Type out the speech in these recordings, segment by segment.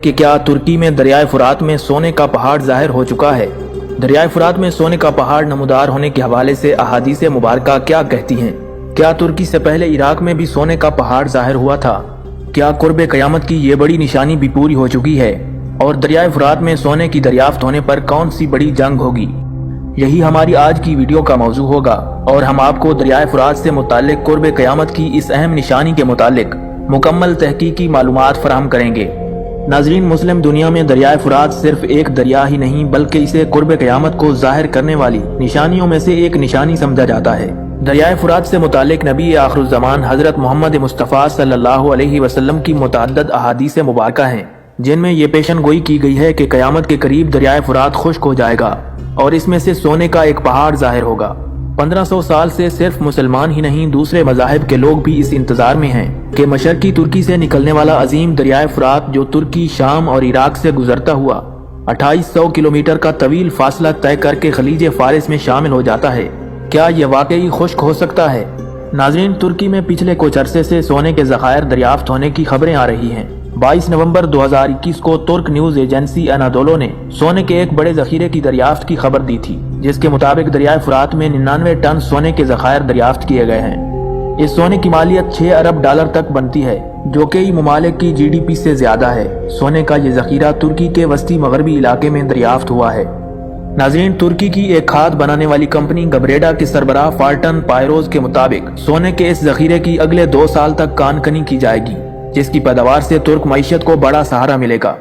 کہ کیا ترکی میں دریائے فرات میں سونے کا پہاڑ ظاہر ہو چکا ہے؟ دریائے فرات میں سونے کا پہاڑ نمودار ہونے کے حوالے سے احادیث مبارکہ کیا کہتی ہیں؟ کیا ترکی سے پہلے عراق میں بھی سونے کا پہاڑ ظاہر ہوا تھا؟ کیا قرب قیامت کی یہ بڑی نشانی بھی پوری ہو چکی ہے؟ اور دریائے فرات میں سونے کی دریافت ہونے پر کون سی بڑی جنگ ہوگی؟ یہی ہماری آج کی ویڈیو کا موضوع ہوگا، اور ہم آپ کو دریائے فرات سے متعلق قرب قیامت کی اس اہم نشانی کے متعلق مکمل تحقیقی معلومات فراہم کریں گے۔ ناظرین، مسلم دنیا میں دریائے فرات صرف ایک دریا ہی نہیں بلکہ اسے قرب قیامت کو ظاہر کرنے والی نشانیوں میں سے ایک نشانی سمجھا جاتا ہے۔ دریائے فرات سے متعلق نبی آخر الزمان حضرت محمد مصطفیٰ صلی اللہ علیہ وسلم کی متعدد احادیث مبارکہ ہیں، جن میں یہ پیشن گوئی کی گئی ہے کہ قیامت کے قریب دریائے فرات خشک ہو جائے گا اور اس میں سے سونے کا ایک پہاڑ ظاہر ہوگا۔ 1500 سال سے صرف مسلمان ہی نہیں، دوسرے مذاہب کے لوگ بھی اس انتظار میں ہیں کہ مشرقی ترکی سے نکلنے والا عظیم دریائے فرات، جو ترکی، شام اور عراق سے گزرتا ہوا 2800 کلومیٹر کا طویل فاصلہ طے کر کے خلیج فارس میں شامل ہو جاتا ہے، کیا یہ واقعی خشک ہو سکتا ہے؟ ناظرین، ترکی میں پچھلے کچھ عرصے سے سونے کے ذخائر دریافت ہونے کی خبریں آ رہی ہیں۔ 22 نومبر 2021 کو ترک نیوز ایجنسی انادولو نے سونے کے ایک بڑے ذخیرے کی دریافت کی خبر دی تھی، جس کے مطابق دریائے فرات میں 99 ٹن سونے کے ذخائر دریافت کیے گئے ہیں۔ اس سونے کی مالیت 6 ارب ڈالر تک بنتی ہے، جو کئی ممالک کی جی ڈی پی سے زیادہ ہے۔ سونے کا یہ ذخیرہ ترکی کے وسطی مغربی علاقے میں دریافت ہوا ہے۔ ناظرین، ترکی کی ایک کھاد بنانے والی کمپنی گبریڈا کے سربراہ فارٹن پائروز کے مطابق سونے کے اس ذخیرے کی اگلے 2 سال تک کان کنی کی جائے گی، جس کی پیداوار سے ترک معیشت کو بڑا سہارا ملے گا۔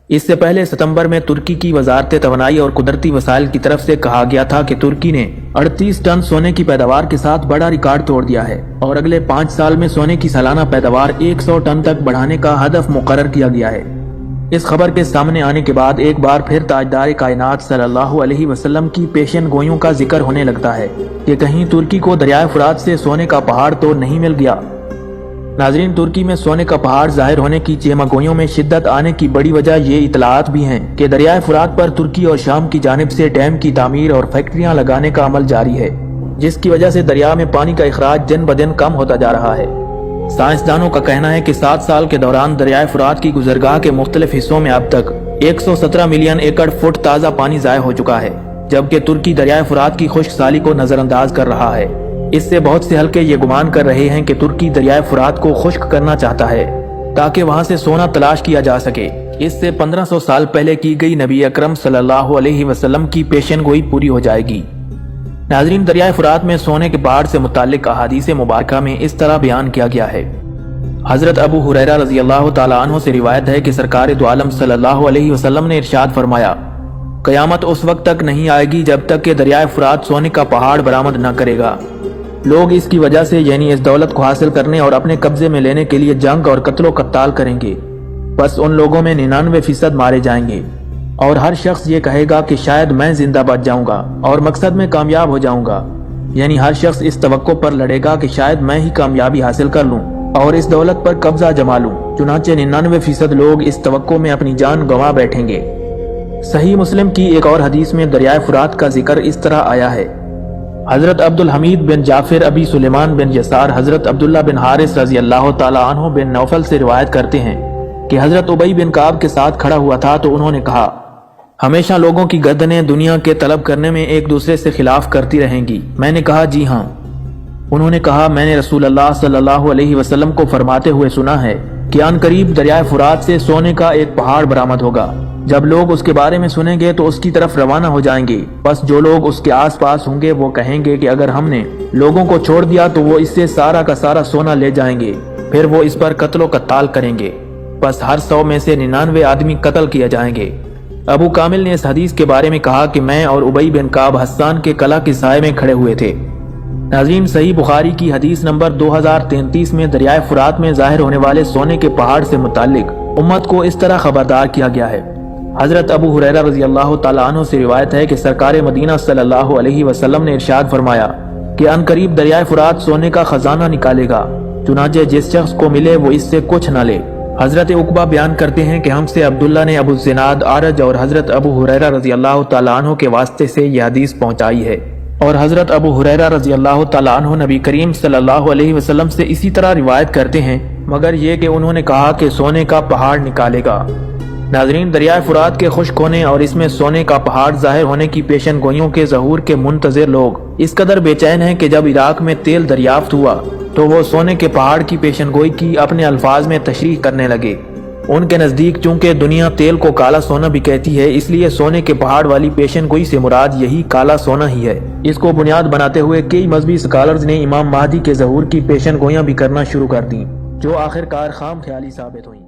اس سے پہلے ستمبر میں ترکی کی وزارت توانائی اور قدرتی وسائل کی طرف سے کہا گیا تھا کہ ترکی نے 38 ٹن سونے کی پیداوار کے ساتھ بڑا ریکارڈ توڑ دیا ہے اور اگلے 5 سال میں سونے کی سالانہ پیداوار 100 ٹن تک بڑھانے کا ہدف مقرر کیا گیا ہے۔ اس خبر کے سامنے آنے کے بعد ایک بار پھر تاجدار کائنات صلی اللہ علیہ وسلم کی پیشن گوئیوں کا ذکر ہونے لگتا ہے کہ کہیں ترکی کو دریائے فرات سے سونے کا پہاڑ تو نہیں مل گیا۔ ناظرین، ترکی میں سونے کا پہاڑ ظاہر ہونے کی چیمگوئیوں میں شدت آنے کی بڑی وجہ یہ اطلاعات بھی ہیں کہ دریائے فرات پر ترکی اور شام کی جانب سے ڈیم کی تعمیر اور فیکٹریاں لگانے کا عمل جاری ہے، جس کی وجہ سے دریا میں پانی کا اخراج دن بدن کم ہوتا جا رہا ہے۔ سائنسدانوں کا کہنا ہے کہ 7 سال کے دوران دریائے فرات کی گزرگاہ کے مختلف حصوں میں اب تک 117 ملین ایکڑ فٹ تازہ پانی ضائع ہو چکا ہے، جبکہ ترکی دریائے فرات کی خشک سالی کو نظر انداز کر رہا ہے۔ اس سے بہت سے حلقے یہ گمان کر رہے ہیں کہ ترکی دریائے فرات کو خشک کرنا چاہتا ہے تاکہ وہاں سے سونا تلاش کیا جا سکے۔ اس سے 1500 سال پہلے کی گئی نبی اکرم صلی اللہ علیہ وسلم کی پیشن گوئی پوری ہو جائے گی۔ ناظرین، دریائے فرات میں سونے کے پہاڑ سے متعلق احادیث مبارکہ میں اس طرح بیان کیا گیا ہے۔ حضرت ابو ہریرہ رضی اللہ تعالیٰ عنہ سے روایت ہے کہ سرکار دو عالم صلی اللہ علیہ وسلم نے ارشاد فرمایا، قیامت اس وقت تک نہیں آئے گی جب تک کہ دریائے فرات سونے کا پہاڑ برآمد نہ کرے گا۔ لوگ اس کی وجہ سے یعنی اس دولت کو حاصل کرنے اور اپنے قبضے میں لینے کے لیے جنگ اور قتل و قتال کریں گے، بس ان لوگوں میں 99% مارے جائیں گے، اور ہر شخص یہ کہے گا کہ شاید میں زندہ بچ جاؤں گا اور مقصد میں کامیاب ہو جاؤں گا، یعنی ہر شخص اس توقع پر لڑے گا کہ شاید میں ہی کامیابی حاصل کر لوں اور اس دولت پر قبضہ جما لوں، چنانچہ 99% لوگ اس توقع میں اپنی جان گنوا بیٹھیں گے۔ صحیح مسلم کی ایک اور حدیث میں دریائے فرات کا ذکر اس طرح آیا ہے۔ حضرت عبد الحمید بن جعفر ابی سلیمان بن یسار حضرت عبداللہ بن حارث رضی اللہ تعالیٰ عنہ بن نوفل سے روایت کرتے ہیں کہ حضرت ابی بن کعب کے ساتھ کھڑا ہوا تھا تو انہوں نے کہا، ہمیشہ لوگوں کی گردنیں دنیا کے طلب کرنے میں ایک دوسرے سے خلاف کرتی رہیں گی۔ میں نے کہا، جی ہاں۔ انہوں نے کہا، میں نے رسول اللہ صلی اللہ علیہ وسلم کو فرماتے ہوئے سنا ہے کہ ان قریب دریائے فرات سے سونے کا ایک پہاڑ برآمد ہوگا۔ جب لوگ اس کے بارے میں سنیں گے تو اس کی طرف روانہ ہو جائیں گے، بس جو لوگ اس کے آس پاس ہوں گے وہ کہیں گے کہ اگر ہم نے لوگوں کو چھوڑ دیا تو وہ اس سے سارا کا سارا سونا لے جائیں گے، پھر وہ اس پر قتل و قتال کریں گے، بس ہر 100 میں سے 99 آدمی قتل کیے جائیں گے۔ ابو کامل نے اس حدیث کے بارے میں کہا کہ میں اور ابی بن کعب حسان کے قلعہ کے سائے میں کھڑے ہوئے تھے۔ ناظرین، صحیح بخاری کی حدیث نمبر 2033 میں دریائے فرات میں ظاہر ہونے والے سونے کے پہاڑ سے متعلق امت کو اس طرح خبردار کیا گیا ہے۔ حضرت ابو ہریرہ رضی اللہ تعالیٰ عنہ سے روایت ہے کہ سرکار مدینہ صلی اللہ علیہ وسلم نے ارشاد فرمایا کہ ان قریب دریائے فرات سونے کا خزانہ نکالے گا، چنانچہ جس شخص کو ملے وہ اس سے کچھ نہ لے۔ حضرت عقبہ بیان کرتے ہیں کہ ہم سے عبداللہ نے ابو الزناد اعرج اور حضرت ابو ہریرہ رضی اللہ تعالیٰ عنہ کے واسطے سے یہ حدیث پہنچائی ہے، اور حضرت ابو ہریرہ رضی اللہ تعالیٰ عنہ نبی کریم صلی اللہ علیہ وسلم سے اسی طرح روایت کرتے ہیں، مگر یہ کہ انہوں نے کہا کہ سونے کا پہاڑ نکالے گا۔ ناظرین، دریائے فرات کے خشک ہونے اور اس میں سونے کا پہاڑ ظاہر ہونے کی پیشن گوئیوں کے ظہور کے منتظر لوگ اس قدر بے چین ہیں کہ جب عراق میں تیل دریافت ہوا تو وہ سونے کے پہاڑ کی پیشن گوئی کی اپنے الفاظ میں تشریح کرنے لگے۔ ان کے نزدیک چونکہ دنیا تیل کو کالا سونا بھی کہتی ہے، اس لیے سونے کے پہاڑ والی پیشن گوئی سے مراد یہی کالا سونا ہی ہے۔ اس کو بنیاد بناتے ہوئے کئی مذہبی اسکالرز نے امام مہدی کے ظہور کی پیشن گوئیاں بھی کرنا شروع کر دیں، جو آخرکار خام خیالی ثابت ہوئیں۔